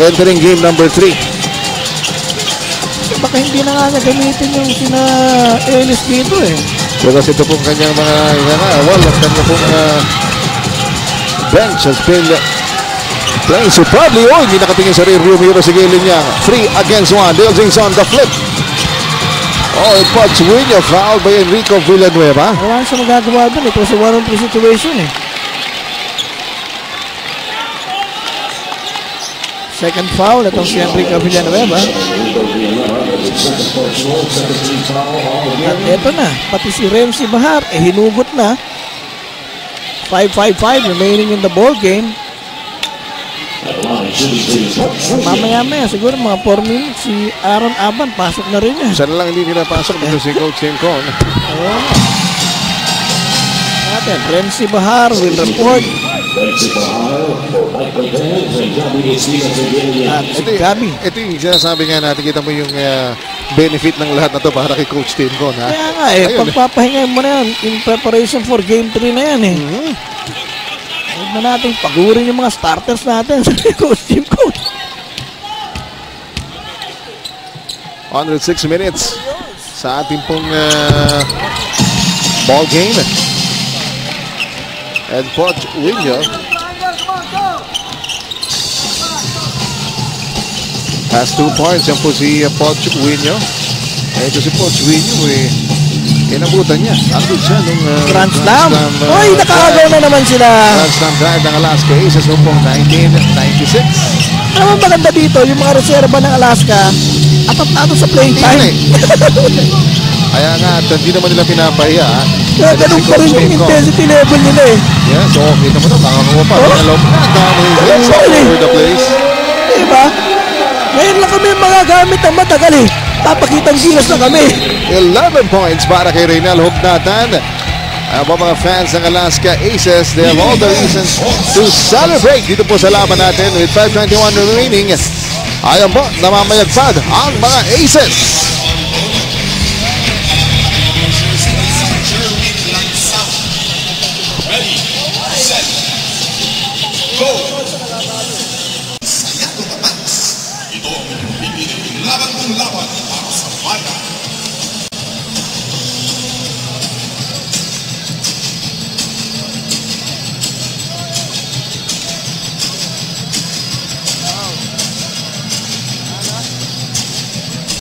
Entering game number 3. Baka hindi na nga gamitin yung sina Ellis dito eh. Because ito pong kanyang mga wall at kanyang pong bench has been playing superbly. Oh, hindi nakatingin sa rear view mirror si Galen Yang. 3 against 1. Dale Jingson, the flip. Oh, it puts Winyo foul by Enrico Villanueva. Wala siya magagawa doon. Ito sa 1-on-3 situation eh. Second foul, itong si Enrico Villanueva. At eto na, pati si Remzi Bahar, hinugot na. 5-5-5 remaining in the ball game. Mamaya-maya, siguro mga 4 minutes, si Aaron Aban, pasok na rin niya. Sana lang hindi nila pasok dito si Coach Tim Con. Natin, Remzi Bahar will report. At si Gabi. Ito yung sinasabi nga natin, kita mo yung benefit ng lahat na to para kay Coach Tim Con. Kaya nga eh, pagpapahinga mo na yan in preparation for game 3 na yan eh. Huwag na natin pagurin yung mga starters natin sa Coach Tim Con. 106 minutes sa ating pong ball game. And Poch Winyo has 2 points. Yan po si Poch Winyo. Ito si Poch Winyo inabutan niya. Andun siya nung Grand Slam. Uy, nakaagaw na naman sila. Grand Slam drive ng Alaska Aces noong 1996. Naman maganda dito, yung mga reserva ng Alaska, apat na ito sa playing time. Kaya nga, hindi naman nila pinapahiya. Kaya ganun pa rin yung intensity level nila eh. Yeah, so kita mo na, makakuha pa. Dami hits all over the place. Diba? Ngayon lang kami magagamit ang matagal eh. Papakitang gilas na kami. 11 points para kay Reynel Hugnatan. Ang mga fans ng Alaska Aces, they have all the reasons to celebrate dito po sa laban natin with 5:21 remaining. Ayan po, namamayagpad ang mga Aces. Ready.